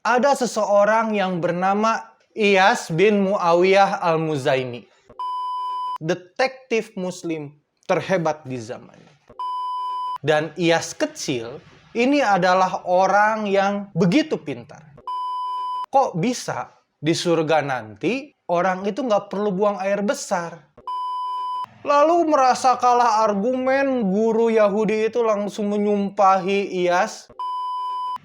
Ada seseorang yang bernama Iyas bin Muawiyah al-Muzaini. Detektif muslim terhebat di zamannya. Dan Iyas kecil ini adalah orang yang begitu pintar. Kok bisa di surga nanti orang itu nggak perlu buang air besar? Lalu merasa kalah argumen, guru Yahudi itu langsung menyumpahi Iyas.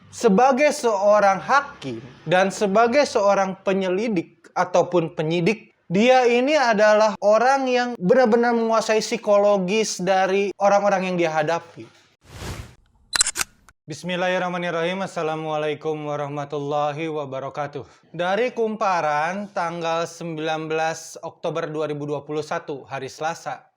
Sebagai seorang hakim dan sebagai seorang penyelidik ataupun penyidik, dia ini adalah orang yang benar-benar menguasai psikologis dari orang-orang yang dia hadapi. Bismillahirrahmanirrahim. Assalamualaikum warahmatullahi wabarakatuh. Dari Kumparan tanggal 19 Oktober 2021, hari Selasa.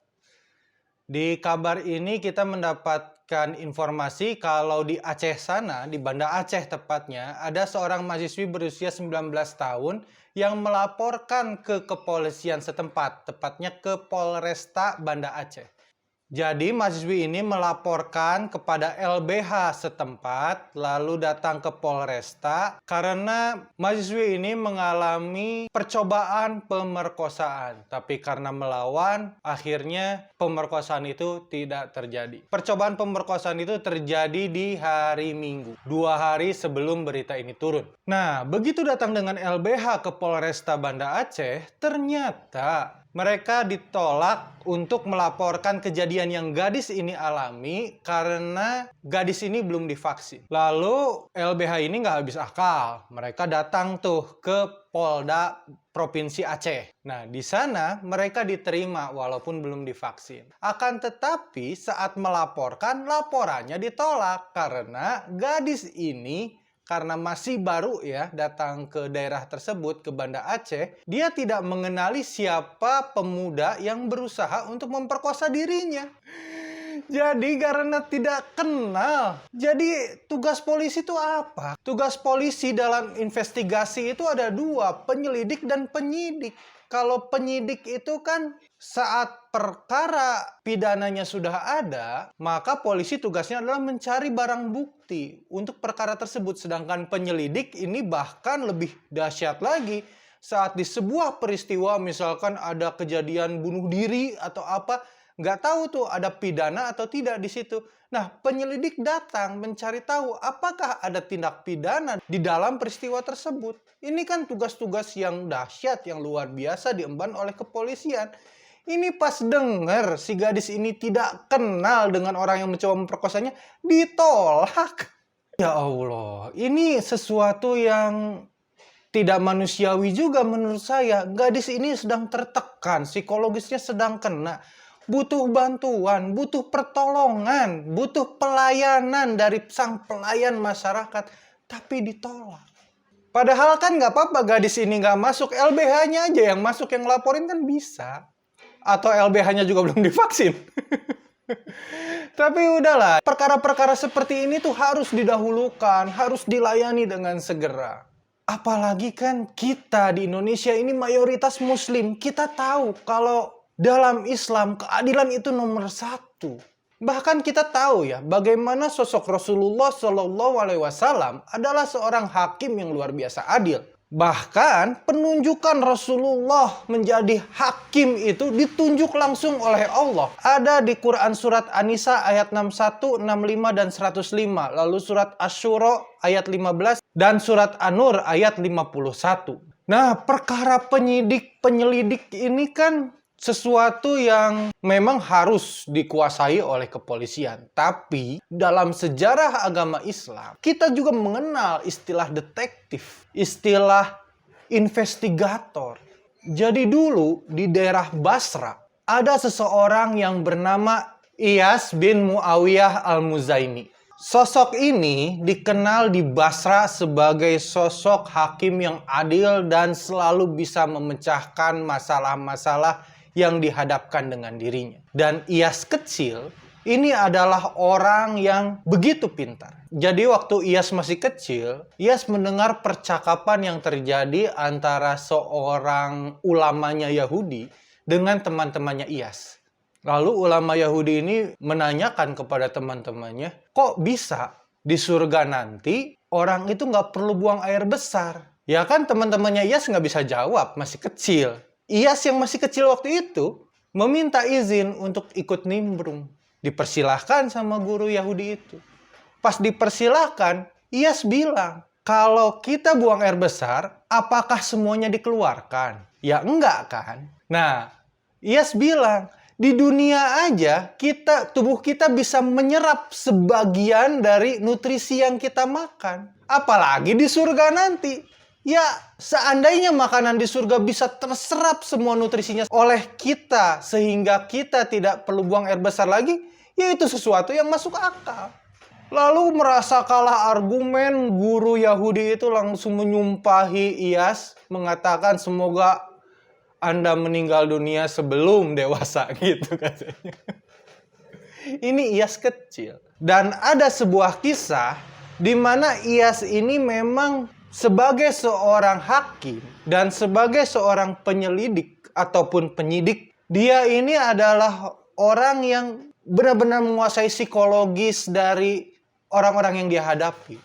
Di kabar ini kita mendapatkan informasi kalau di Aceh sana, di Banda Aceh tepatnya, ada seorang mahasiswi berusia 19 tahun yang melaporkan ke kepolisian setempat, tepatnya ke Polresta Banda Aceh. Jadi mahasiswi ini melaporkan kepada LBH setempat, lalu datang ke Polresta karena mahasiswi ini mengalami percobaan pemerkosaan. Tapi karena melawan, akhirnya pemerkosaan itu tidak terjadi. Percobaan pemerkosaan itu terjadi di hari Minggu, 2 hari sebelum berita ini turun. Nah, begitu datang dengan LBH ke Polresta Banda Aceh, ternyata mereka ditolak untuk melaporkan kejadian yang gadis ini alami karena gadis ini belum divaksin. Lalu LBH ini nggak habis akal. Mereka datang tuh ke Polda Provinsi Aceh. Nah, di sana mereka diterima walaupun belum divaksin. Akan tetapi saat melaporkan, laporannya ditolak karena gadis ini karena masih baru ya datang ke daerah tersebut, ke Banda Aceh, dia tidak mengenali siapa pemuda yang berusaha untuk memperkosa dirinya. Jadi karena tidak kenal, jadi tugas polisi itu apa? Tugas polisi dalam investigasi itu ada 2, penyelidik dan penyidik. Kalau penyidik itu kan saat perkara pidananya sudah ada, maka polisi tugasnya adalah mencari barang bukti untuk perkara tersebut. Sedangkan penyelidik ini bahkan lebih dahsyat lagi. Saat di sebuah peristiwa misalkan ada kejadian bunuh diri atau apa, nggak tahu tuh ada pidana atau tidak di situ. Nah, penyelidik datang mencari tahu apakah ada tindak pidana di dalam peristiwa tersebut. Ini kan tugas-tugas yang dahsyat, yang luar biasa diemban oleh kepolisian. Ini pas dengar si gadis ini tidak kenal dengan orang yang mencoba memperkosanya, ditolak. Ya Allah, ini sesuatu yang tidak manusiawi juga menurut saya. Gadis ini sedang tertekan, psikologisnya sedang kena. Butuh bantuan, butuh pertolongan, butuh pelayanan dari sang pelayan masyarakat. Tapi ditolak. Padahal kan nggak apa-apa gadis ini nggak masuk, LBH-nya aja yang masuk, yang laporin kan bisa. Atau LBH-nya juga belum divaksin. Tapi udahlah, perkara-perkara seperti ini tuh harus didahulukan, harus dilayani dengan segera. Apalagi kan kita di Indonesia ini mayoritas muslim. Kita tahu kalau dalam Islam, keadilan itu nomor 1. Bahkan kita tahu ya, bagaimana sosok Rasulullah SAW adalah seorang hakim yang luar biasa adil. Bahkan penunjukan Rasulullah menjadi hakim itu ditunjuk langsung oleh Allah. Ada di Quran surat An-Nisa ayat 61, 65, dan 105. Lalu surat Asy-Syura ayat 15 dan surat An-Nur ayat 51. Nah, perkara penyelidik ini kan sesuatu yang memang harus dikuasai oleh kepolisian. Tapi dalam sejarah agama Islam, kita juga mengenal istilah detektif, istilah investigator. Jadi dulu di daerah Basra, ada seseorang yang bernama Iyas bin Muawiyah al-Muzaini. Sosok ini dikenal di Basra sebagai sosok hakim yang adil dan selalu bisa memecahkan masalah-masalah yang dihadapkan dengan dirinya. Dan Iyas kecil ini adalah orang yang begitu pintar. Jadi waktu Iyas masih kecil, Iyas mendengar percakapan yang terjadi antara seorang ulamanya Yahudi dengan teman-temannya Iyas. Lalu ulama Yahudi ini menanyakan kepada teman-temannya, kok bisa di surga nanti orang itu nggak perlu buang air besar? Ya kan teman-temannya Iyas nggak bisa jawab, masih kecil. Iyas yang masih kecil waktu itu meminta izin untuk ikut nimbrung. Dipersilahkan sama guru Yahudi itu. Pas dipersilahkan, Iyas bilang, kalau kita buang air besar, apakah semuanya dikeluarkan? Ya enggak kan? Nah, Iyas bilang, di dunia aja tubuh kita bisa menyerap sebagian dari nutrisi yang kita makan. Apalagi di surga nanti. Ya, seandainya makanan di surga bisa terserap semua nutrisinya oleh kita sehingga kita tidak perlu buang air besar lagi, ya itu sesuatu yang masuk akal. Lalu merasa kalah argumen, guru Yahudi itu langsung menyumpahi Iyas, mengatakan semoga Anda meninggal dunia sebelum dewasa, gitu katanya. Ini Iyas kecil. Dan ada sebuah kisah di mana Iyas ini memang sebagai seorang hakim dan sebagai seorang penyelidik ataupun penyidik, dia ini adalah orang yang benar-benar menguasai psikologis dari orang-orang yang dia hadapi.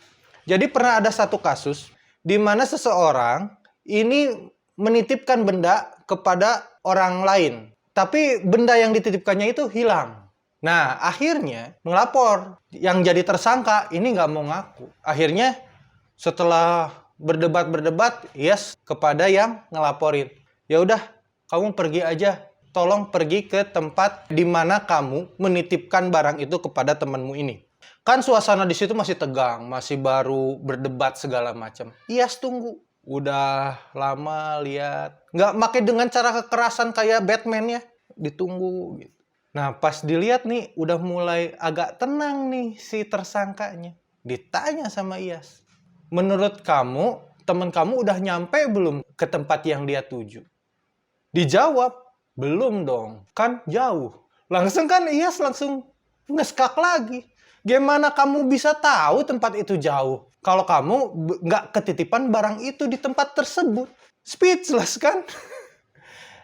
Jadi pernah ada satu kasus di mana seseorang ini menitipkan benda kepada orang lain. Tapi benda yang dititipkannya itu hilang. Nah, akhirnya melapor. Yang jadi tersangka ini nggak mau ngaku. Akhirnya setelah berdebat, Iyas kepada yang ngelaporin. Ya udah, kamu pergi aja. Tolong pergi ke tempat di mana kamu menitipkan barang itu kepada temanmu ini. Kan suasana di situ masih tegang, masih baru berdebat segala macam. Iyas tunggu. Udah lama lihat. Nggak pakai dengan cara kekerasan kayak Batman ya. Ditunggu gitu. Nah pas dilihat nih udah mulai agak tenang nih si tersangkanya. Ditanya sama Iyas. Menurut kamu, teman kamu udah nyampe belum ke tempat yang dia tuju? Dijawab, belum dong. Kan jauh. Langsung kan Iyas langsung ngeskak lagi. Gimana kamu bisa tahu tempat itu jauh? Kalau kamu nggak ketitipan barang itu di tempat tersebut. Speechless kan?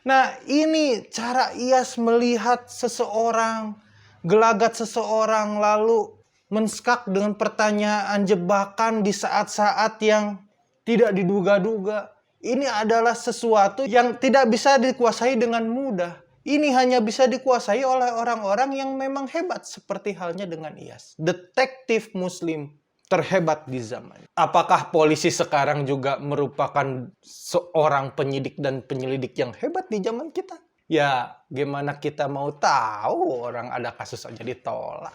Nah ini cara Iyas melihat seseorang, gelagat seseorang lalu menskak dengan pertanyaan jebakan di saat-saat yang tidak diduga-duga. Ini adalah sesuatu yang tidak bisa dikuasai dengan mudah. Ini hanya bisa dikuasai oleh orang-orang yang memang hebat seperti halnya dengan Iyas. Detektif Muslim terhebat di zaman. Apakah polisi sekarang juga merupakan seorang penyidik dan penyelidik yang hebat di zaman kita? Ya, gimana kita mau tahu orang ada kasus aja ditolak.